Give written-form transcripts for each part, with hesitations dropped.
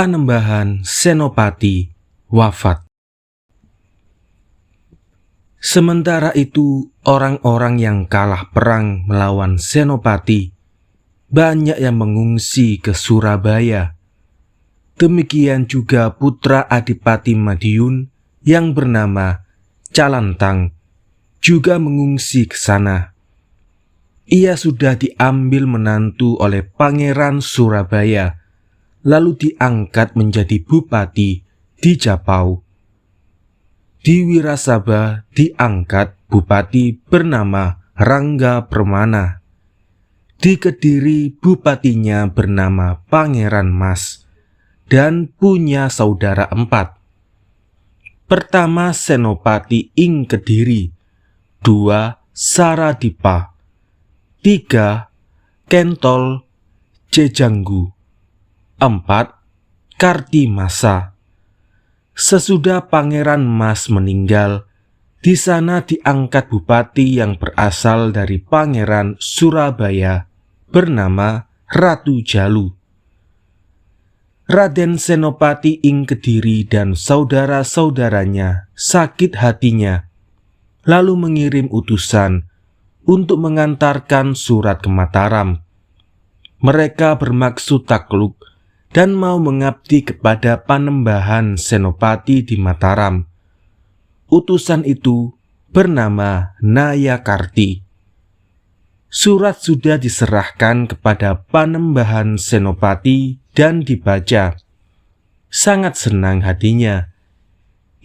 Panembahan Senopati wafat. Sementara itu, orang-orang yang kalah perang melawan Senopati banyak yang mengungsi ke Surabaya. Demikian juga putra Adipati Madiun yang bernama Calantang juga mengungsi ke sana. Ia sudah diambil menantu oleh Pangeran Surabaya, lalu diangkat menjadi bupati di Japau. Di Wirasaba diangkat bupati bernama Rangga Permana. Di Kediri bupatinya bernama Pangeran Mas dan punya saudara 4. Pertama Senopati ing Kediri, 2 Saradipa, 3 Kentol Jejanggu, 4 Kartimasa. Sesudah Pangeran Mas meninggal, di sana diangkat bupati yang berasal dari Pangeran Surabaya bernama Ratu Jalu. Raden Senopati ing Kediri dan saudara-saudaranya sakit hatinya, lalu mengirim utusan untuk mengantarkan surat ke Mataram. Mereka bermaksud takluk dan mau mengabdi kepada Panembahan Senopati di Mataram. Utusan itu bernama Nayakarti. Surat sudah diserahkan kepada Panembahan Senopati dan dibaca. Sangat senang hatinya.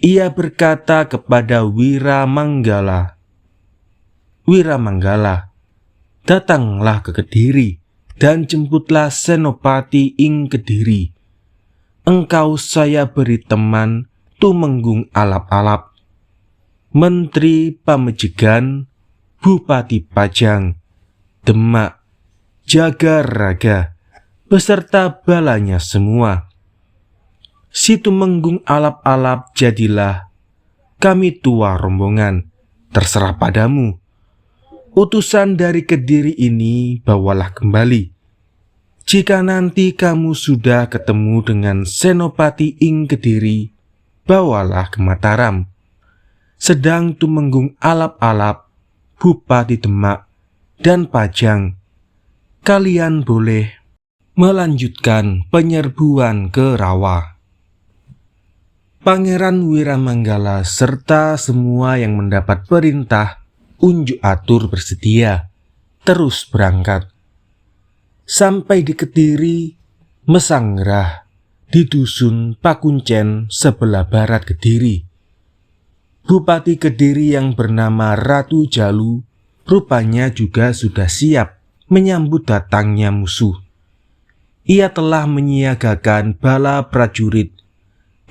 Ia berkata kepada Wiramanggala, "Wiramanggala, datanglah ke Kediri dan jemputlah Senopati ing Kediri. Engkau saya beri teman tumenggung alap-alap, Menteri Pamejegan, Bupati Pajang, Demak, Jagaraga, beserta balanya semua. Si tumenggung alap-alap jadilah, kami tua rombongan, terserah padamu. Utusan dari Kediri ini bawalah kembali. Jika nanti kamu sudah ketemu dengan Senopati ing Kediri, bawalah ke Mataram. Sedang tumenggung alap-alap, Bupati Demak dan Pajang, kalian boleh melanjutkan penyerbuan ke Rawa." Pangeran Wiramanggala serta semua yang mendapat perintah unjuk atur bersedia, terus berangkat. Sampai di Kediri, mesangrah di dusun Pakuncen sebelah barat Kediri. Bupati Kediri yang bernama Ratu Jalu rupanya juga sudah siap menyambut datangnya musuh. Ia telah menyiagakan bala prajurit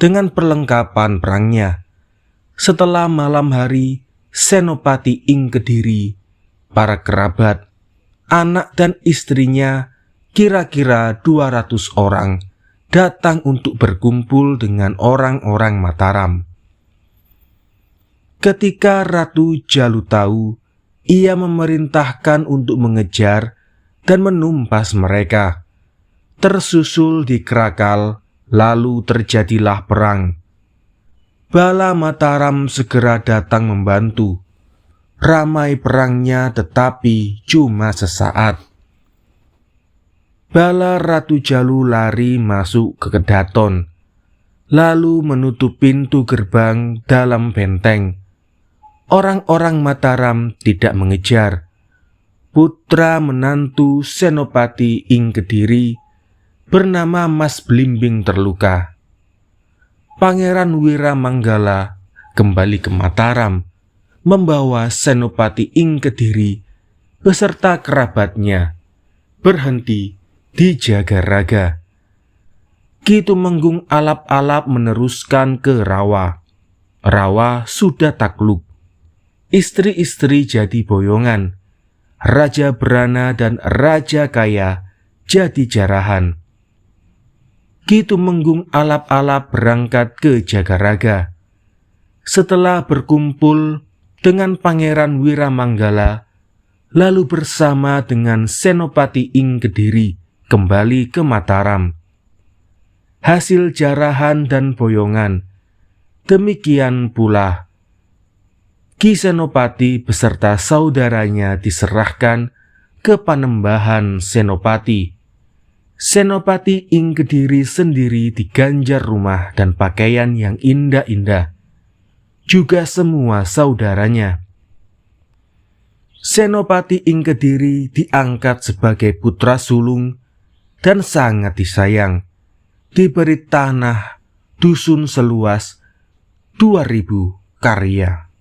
dengan perlengkapan perangnya. Setelah malam hari, Senopati ing Kediri, para kerabat, anak dan istrinya kira-kira 200 orang datang untuk berkumpul dengan orang-orang Mataram. Ketika Ratu Jalu tahu, ia memerintahkan untuk mengejar dan menumpas mereka. Tersusul di Krakal, lalu terjadilah perang. Bala Mataram segera datang membantu. Ramai perangnya tetapi cuma sesaat. Bala Ratu Jalu lari masuk ke Kedaton, lalu menutup pintu gerbang dalam benteng. Orang-orang Mataram tidak mengejar. Putra menantu Senopati ing Kediri bernama Mas Blimbing terluka. Pangeran Wiramanggala kembali ke Mataram, membawa Senopati ing Kediri beserta kerabatnya berhenti di Jagaraga. Ki Tumenggung alap-alap meneruskan ke Rawa. Rawa sudah takluk. Istri-istri jadi boyongan. Raja Brana dan Raja Kaya jadi jarahan. Ki Tumenggung alap-alap berangkat ke Jagaraga. Setelah berkumpul dengan Pangeran Wiramanggala, lalu bersama dengan Senopati ing Kediri kembali ke Mataram. hasil jarahan dan boyongan. Demikian pula Ki Senopati beserta saudaranya diserahkan ke Panembahan Senopati. Senopati ing Kediri sendiri diganjar rumah dan pakaian yang indah-indah, juga semua saudaranya. Senopati ing Kediri diangkat sebagai putra sulung dan sangat disayang, diberi tanah dusun seluas 2000 karya.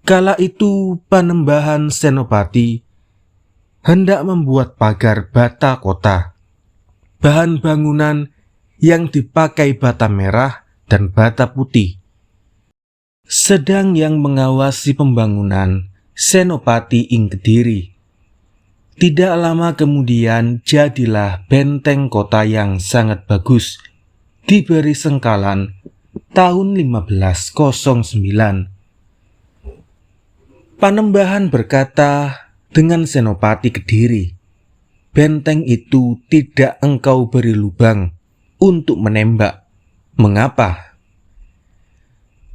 Kala itu Panembahan Senopati hendak membuat pagar bata kota. Bahan bangunan yang dipakai bata merah dan bata putih. Sedang yang mengawasi pembangunan Senopati ing Kediri. Tidak lama kemudian jadilah benteng kota yang sangat bagus, diberi sengkalan tahun 1509. Panembahan berkata dengan Senopati Kediri, "Benteng itu tidak engkau beri lubang untuk menembak. Mengapa?"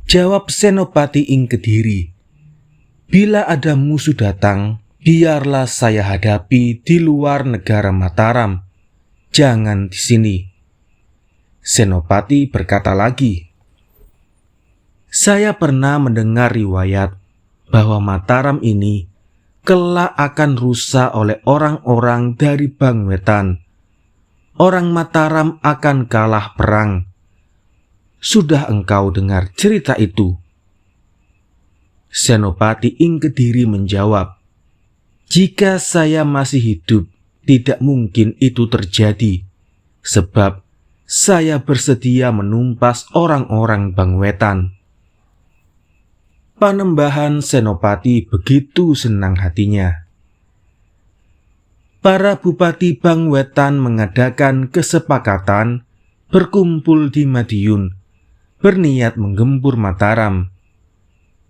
Jawab Senopati ing Kediri, "Bila ada musuh datang, biarlah saya hadapi di luar negara Mataram, jangan di sini." Senopati berkata lagi, "Saya pernah mendengar riwayat bahwa Mataram ini kelak akan rusak oleh orang-orang dari Bangwetan. Orang Mataram akan kalah perang. Sudah engkau dengar cerita itu?" Senopati ing Kediri menjawab, "Jika saya masih hidup, tidak mungkin itu terjadi, sebab saya bersedia menumpas orang-orang Bangwetan." Panembahan Senopati begitu senang hatinya. Para bupati Bangwetan mengadakan kesepakatan berkumpul di Madiun, berniat menggempur Mataram.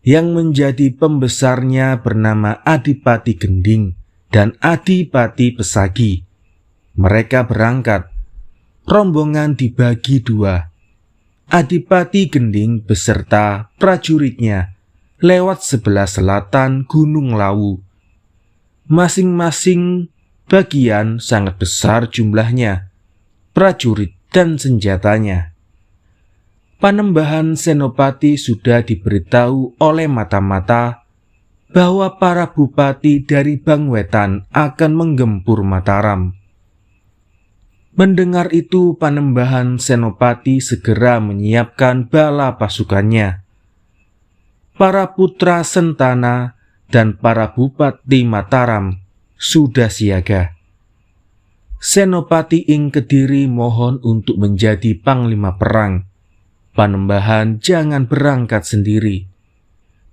Yang menjadi pembesarnya bernama Adipati Gending dan Adipati Pesagi. Mereka berangkat. Rombongan dibagi dua. Adipati Gending beserta prajuritnya lewat sebelah selatan Gunung Lawu. Masing-masing bagian sangat besar jumlahnya, prajurit dan senjatanya. Panembahan Senopati sudah diberitahu oleh mata-mata bahwa para bupati dari Bangwetan akan menggempur Mataram. Mendengar itu, Panembahan Senopati segera menyiapkan bala pasukannya. Para putra Sentana dan para bupati Mataram sudah siaga. Senopati ing Kediri mohon untuk menjadi panglima perang. Panembahan jangan berangkat sendiri.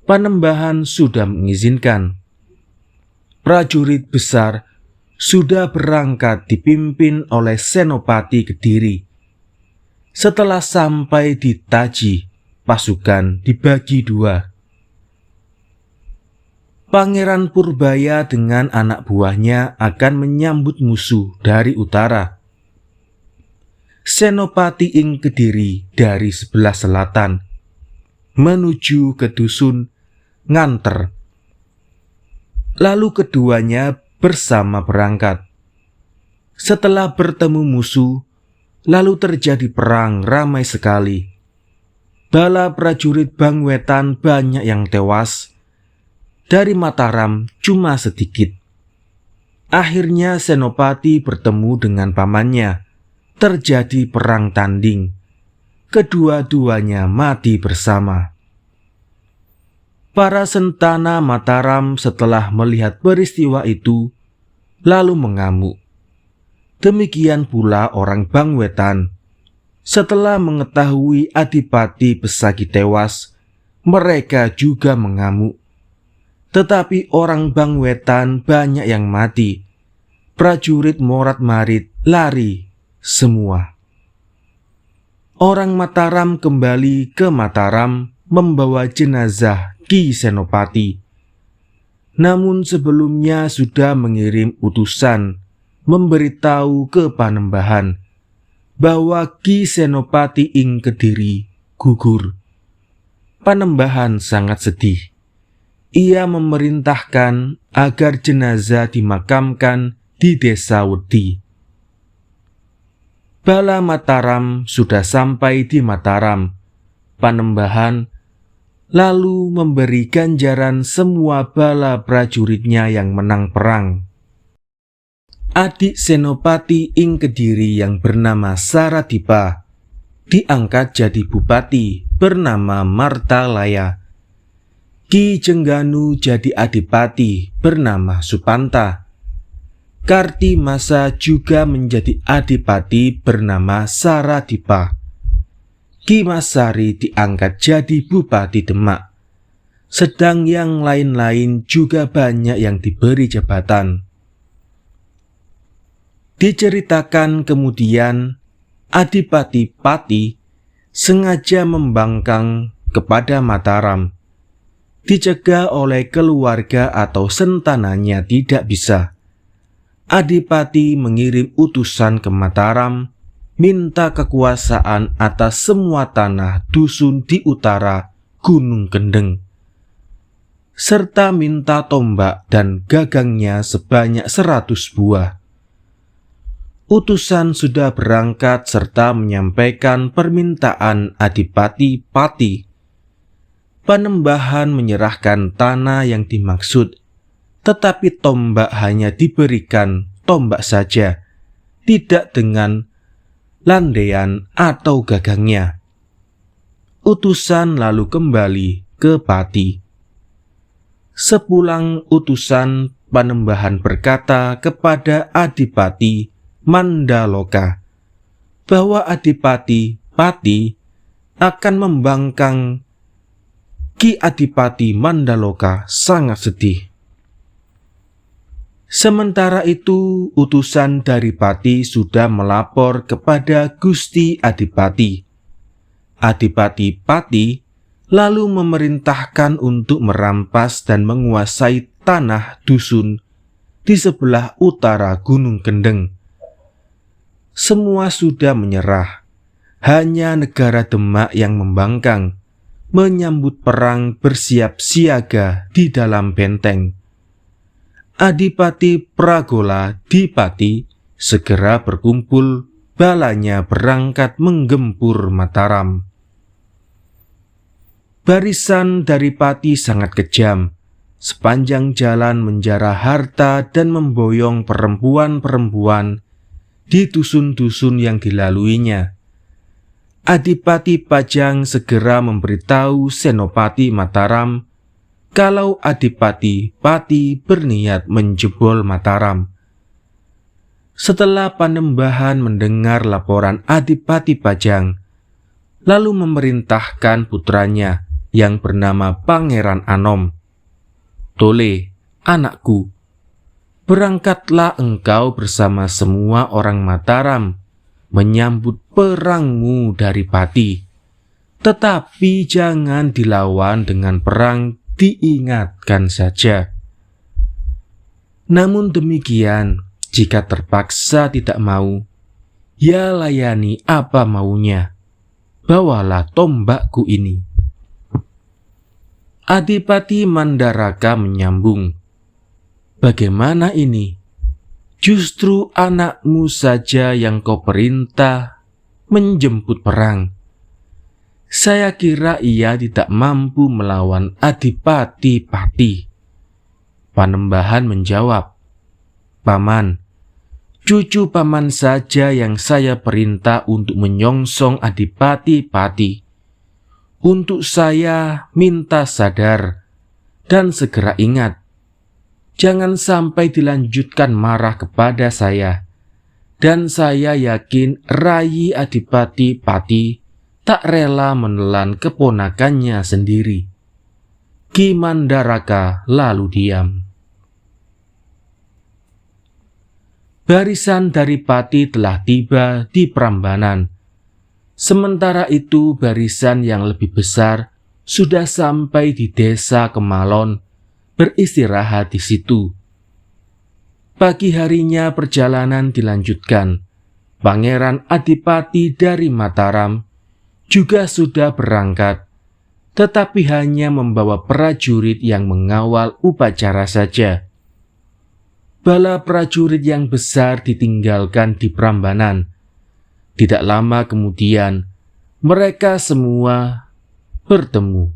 Panembahan sudah mengizinkan. Prajurit besar sudah berangkat dipimpin oleh Senopati Kediri. Setelah sampai di Taji, pasukan dibagi dua. Pangeran Purbaya dengan anak buahnya akan menyambut musuh dari utara. Senopati ing Kediri dari sebelah selatan menuju ke dusun Nganter. Lalu keduanya bersama berangkat. Setelah bertemu musuh, lalu terjadi perang ramai sekali. Bala prajurit Bangwetan banyak yang tewas. Dari Mataram cuma sedikit. Akhirnya Senopati bertemu dengan pamannya. Terjadi perang tanding. Kedua-duanya mati bersama. Para Sentana Mataram setelah melihat peristiwa itu, lalu mengamuk. Demikian pula orang Bangwetan. Setelah mengetahui Adipati Pesagi tewas, mereka juga mengamuk. Tetapi orang Bangwetan banyak yang mati. Prajurit morat-marit lari semua. Orang Mataram kembali ke Mataram membawa jenazah Ki Senopati. Namun sebelumnya sudah mengirim utusan memberitahu ke Panembahan bahwa Ki Senopati ing Kediri gugur. Panembahan sangat sedih. Ia memerintahkan agar jenazah dimakamkan di Desa Wedi. Bala Mataram sudah sampai di Mataram. Panembahan lalu memberi ganjaran semua bala prajuritnya yang menang perang. Adik Senopati ing Kediri yang bernama Saradipa diangkat jadi bupati bernama Martalaya. Ki Jengganu jadi adipati bernama Supanta. Kartimasa juga menjadi adipati bernama Saradipa. Ki Masari diangkat jadi bupati Demak. Sedang yang lain-lain juga banyak yang diberi jabatan. Diceritakan kemudian Adipati Pati sengaja membangkang kepada Mataram. Dicegah oleh keluarga atau sentananya tidak bisa. Adipati mengirim utusan ke Mataram, minta kekuasaan atas semua tanah dusun di utara Gunung Kendeng, serta minta tombak dan gagangnya sebanyak 100 buah. Utusan sudah berangkat serta menyampaikan permintaan Adipati Pati. Panembahan menyerahkan tanah yang dimaksud, tetapi tombak hanya diberikan tombak saja, tidak dengan landaian atau gagangnya. Utusan lalu kembali ke Pati. Sepulang utusan, Panembahan berkata kepada Adipati Mandaloka bahwa Adipati Pati akan membangkang. Ki Adipati Mandaloka sangat sedih. Sementara itu, utusan dari Pati sudah melapor kepada Gusti Adipati. Adipati Pati lalu memerintahkan untuk merampas dan menguasai tanah dusun di sebelah utara Gunung Kendeng. Semua sudah menyerah, hanya negara Demak yang membangkang, menyambut perang bersiap siaga di dalam benteng. Adipati Pragola di Pati segera berkumpul, balanya berangkat menggempur Mataram. Barisan dari Pati sangat kejam, sepanjang jalan menjara harta dan memboyong perempuan-perempuan di dusun-dusun yang dilaluinya. Adipati Pajang segera memberitahu Senopati Mataram kalau Adipati Pati berniat menjebol Mataram. Setelah Panembahan mendengar laporan Adipati Pajang, lalu memerintahkan putranya yang bernama Pangeran Anom, "Tole, anakku, berangkatlah engkau bersama semua orang Mataram menyambut perangmu dari Pati. Tetapi jangan dilawan dengan perang, diingatkan saja. Namun demikian, jika terpaksa tidak mau, ya layani apa maunya. Bawalah tombakku ini." Adipati Mandaraka menyambung, "Bagaimana ini? Justru anakmu saja yang kau perintah menjemput perang. Saya kira ia tidak mampu melawan Adipati Pati." Panembahan menjawab, "Paman, cucu paman saja yang saya perintah untuk menyongsong Adipati Pati. Untuk saya minta sadar dan segera ingat. Jangan sampai dilanjutkan marah kepada saya. Dan saya yakin Rai Adipati Pati tak rela menelan keponakannya sendiri." Ki Mandaraka lalu diam. Barisan dari Pati telah tiba di Prambanan. Sementara itu barisan yang lebih besar sudah sampai di Desa Kemalon, beristirahat di situ. Pagi harinya perjalanan dilanjutkan. Pangeran Adipati dari Mataram juga sudah berangkat, tetapi hanya membawa prajurit yang mengawal upacara saja. Bala prajurit yang besar ditinggalkan di Prambanan. Tidak lama kemudian, mereka semua bertemu.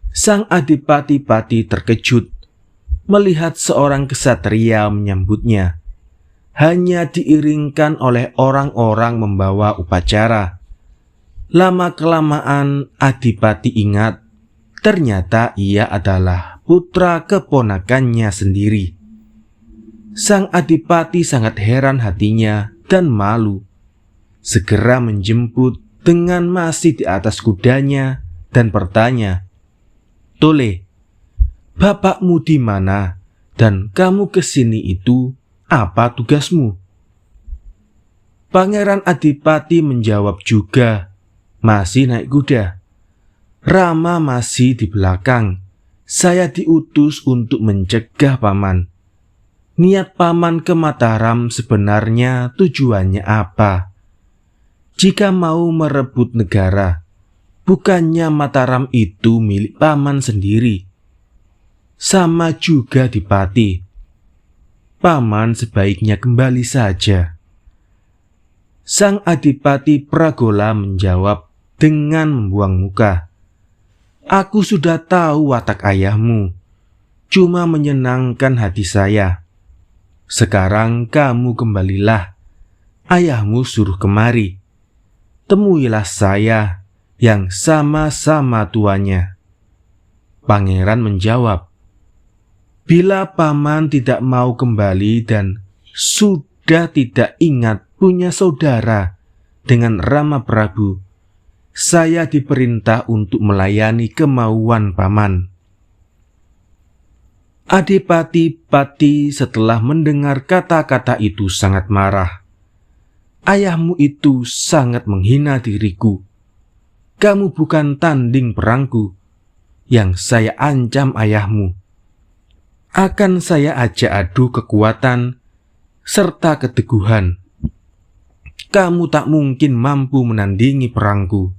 Sang Adipati-pati terkejut melihat seorang ksatria menyambutnya. Hanya diiringkan oleh orang-orang membawa upacara. Lama-kelamaan Adipati ingat, ternyata ia adalah putra keponakannya sendiri. Sang Adipati sangat heran hatinya dan malu. Segera menjemput dengan masih di atas kudanya dan bertanya, "Tole, bapakmu di mana dan kamu kesini itu apa tugasmu?" Pangeran Adipati menjawab juga, masih naik kuda. "Rama masih di belakang. Saya diutus untuk mencegah paman. Niat paman ke Mataram sebenarnya tujuannya apa? Jika mau merebut negara, bukannya Mataram itu milik paman sendiri. Sama juga di Pati. Paman sebaiknya kembali saja." Sang Adipati Pragola menjawab dengan membuang muka, "Aku sudah tahu watak ayahmu, cuma menyenangkan hati saya. Sekarang kamu kembalilah, ayahmu suruh kemari. Temuilah saya yang sama-sama tuanya." Pangeran menjawab, "Bila paman tidak mau kembali dan sudah tidak ingat punya saudara dengan Rama Prabu, saya diperintah untuk melayani kemauan paman." Adipati-pati setelah mendengar kata-kata itu sangat marah. "Ayahmu itu sangat menghina diriku. Kamu bukan tanding perangku. Yang saya ancam ayahmu. Akan saya ajak adu kekuatan serta keteguhan. Kamu tak mungkin mampu menandingi perangku."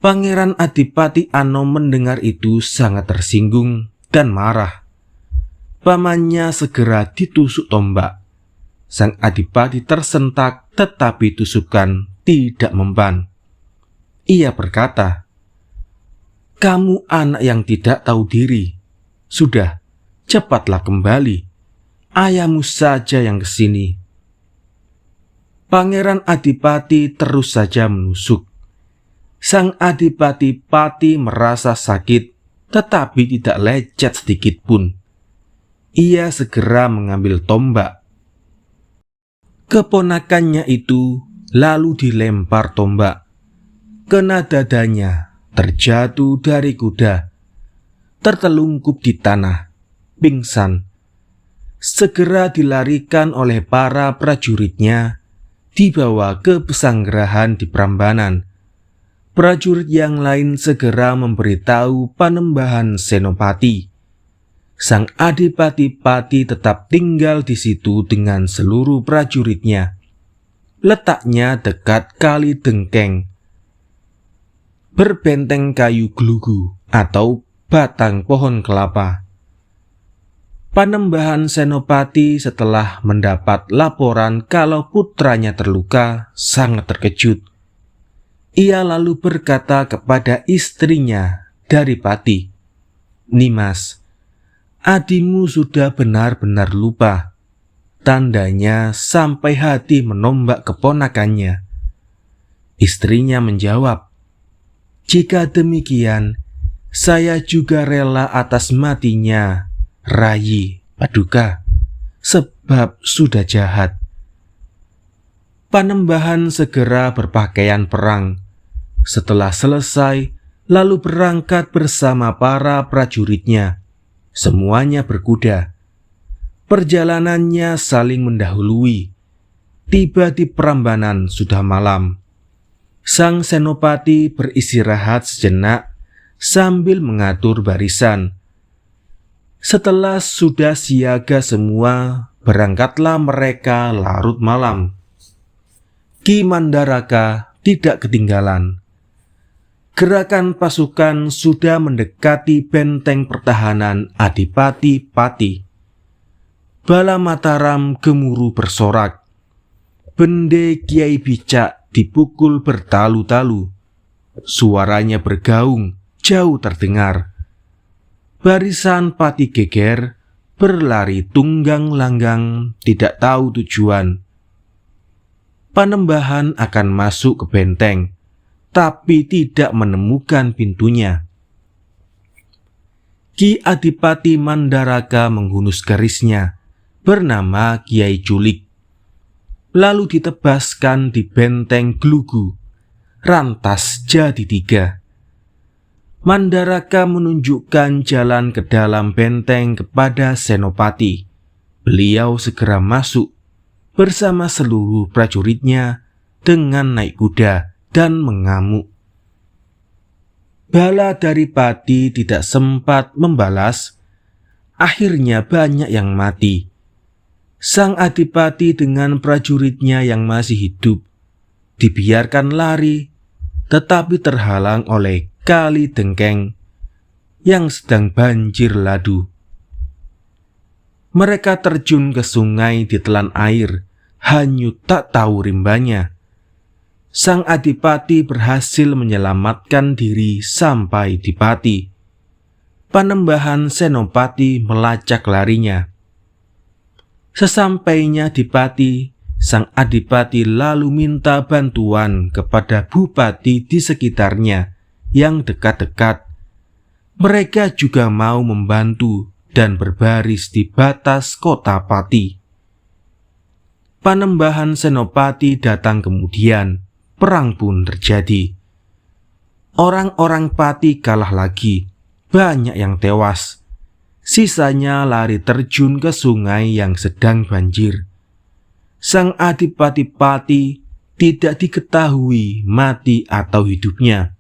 Pangeran Adipati Anom mendengar itu sangat tersinggung dan marah. Pamannya segera ditusuk tombak. Sang Adipati tersentak, tetapi tusukan tidak mempan. Ia berkata, "Kamu anak yang tidak tahu diri. Sudah, cepatlah kembali. Ayahmu saja yang kesini." Pangeran Adipati terus saja menusuk. Sang Adipati-pati merasa sakit, tetapi tidak lecet sedikit pun. Ia segera mengambil tombak. Keponakannya itu lalu dilempar tombak. Kena dadanya, terjatuh dari kuda, tertelungkup di tanah, pingsan. Segera dilarikan oleh para prajuritnya, dibawa ke pesanggerahan di Prambanan. Prajurit yang lain segera memberitahu Panembahan Senopati. Sang Adipati-pati tetap tinggal di situ dengan seluruh prajuritnya. Letaknya dekat Kali Dengkeng, berbenteng kayu gelugu atau batang pohon kelapa. Panembahan Senopati setelah mendapat laporan kalau putranya terluka sangat terkejut. Ia lalu berkata kepada istrinya dari Pati, "Nimas, adimu sudah benar-benar lupa. Tandanya sampai hati menombak keponakannya." Istrinya menjawab, "Jika demikian, saya juga rela atas matinya Rayi Paduka, sebab sudah jahat." Panembahan segera berpakaian perang. Setelah selesai, lalu berangkat bersama para prajuritnya. Semuanya berkuda. Perjalanannya saling mendahului. Tiba di Prambanan sudah malam. Sang Senopati beristirahat sejenak sambil mengatur barisan. Setelah sudah siaga semua, berangkatlah mereka larut malam. Ki Mandaraka tidak ketinggalan. Gerakan pasukan sudah mendekati benteng pertahanan Adipati Pati. Bala Mataram gemuruh bersorak. Bende Kiai Bicak dipukul bertalu-talu. Suaranya bergaung, jauh terdengar. Barisan Pati geger, berlari tunggang langgang, tidak tahu tujuan. Panembahan akan masuk ke benteng, tapi tidak menemukan pintunya. Ki Adipati Mandaraka menghunus garisnya, bernama Kiai Culik. Lalu ditebaskan di benteng Glugu, rantas jadi 3. Mandaraka menunjukkan jalan ke dalam benteng kepada Senopati. Beliau segera masuk bersama seluruh prajuritnya dengan naik kuda dan mengamuk. Bala dari Pati tidak sempat membalas. Akhirnya banyak yang mati. Sang Adipati dengan prajuritnya yang masih hidup dibiarkan lari, tetapi terhalang oleh Kali Dengkeng yang sedang banjir ladu. Mereka terjun ke sungai ditelan air, hanyut tak tahu rimbanya. Sang Adipati berhasil menyelamatkan diri sampai di Pati. Panembahan Senopati melacak larinya. Sesampainya di Pati, Sang Adipati lalu minta bantuan kepada bupati di sekitarnya yang dekat-dekat. Mereka juga mau membantu dan berbaris di batas kota Pati. Panembahan Senopati datang kemudian, perang pun terjadi. Orang-orang Pati kalah lagi, banyak yang tewas. Sisanya lari terjun ke sungai yang sedang banjir. Sang Adipati Pati tidak diketahui mati atau hidupnya.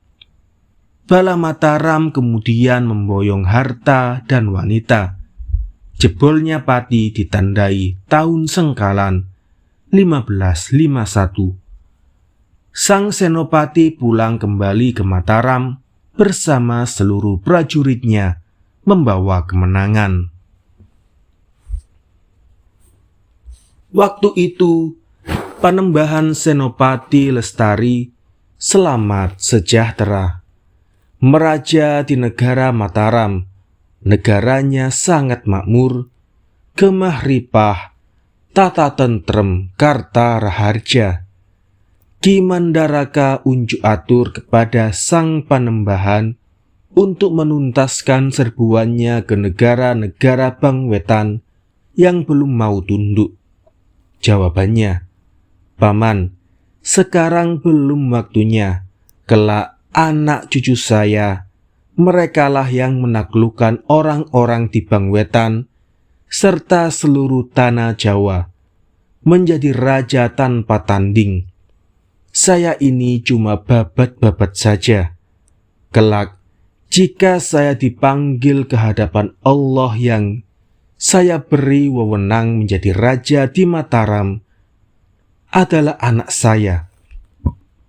Bala Mataram kemudian memboyong harta dan wanita. Jebolnya Pati ditandai tahun Sengkalan 1551. Sang Senopati pulang kembali ke Mataram bersama seluruh prajuritnya membawa kemenangan. Waktu itu, Panembahan Senopati Lestari selamat sejahtera. Meraja di negara Mataram. Negaranya sangat makmur, gemah ripah, tata tentrem, karta raharja. Ki Mandaraka unjuk atur kepada Sang Panembahan untuk menuntaskan serbuannya ke negara-negara Bangwetan yang belum mau tunduk. Jawabannya, "Paman, sekarang belum waktunya. Kelak anak cucu saya, merekalah yang menaklukkan orang-orang di Bangwetan serta seluruh tanah Jawa, menjadi raja tanpa tanding. Saya ini cuma babat-babat saja. Kelak, jika saya dipanggil ke hadapan Allah yang saya beri wewenang menjadi raja di Mataram, adalah anak saya,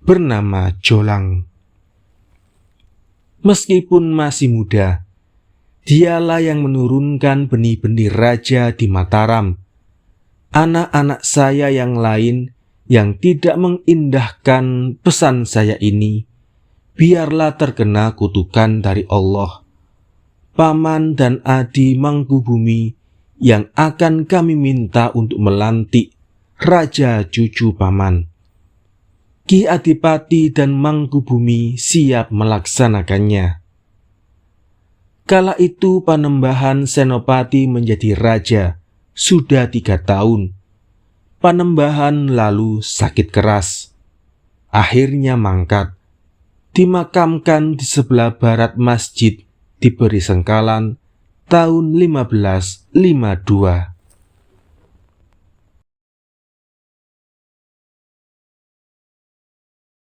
bernama Jolang. Meskipun masih muda, dialah yang menurunkan benih-benih raja di Mataram. Anak-anak saya yang lain yang tidak mengindahkan pesan saya ini, biarlah terkena kutukan dari Allah. Paman dan Adi Mangkubumi yang akan kami minta untuk melantik raja cucu Paman. Ki Adipati dan Mangkubumi siap melaksanakannya." Kala itu Panembahan Senopati menjadi raja sudah 3 tahun. Panembahan lalu sakit keras. Akhirnya mangkat. Dimakamkan di sebelah barat masjid diberi Sengkalan tahun 1552.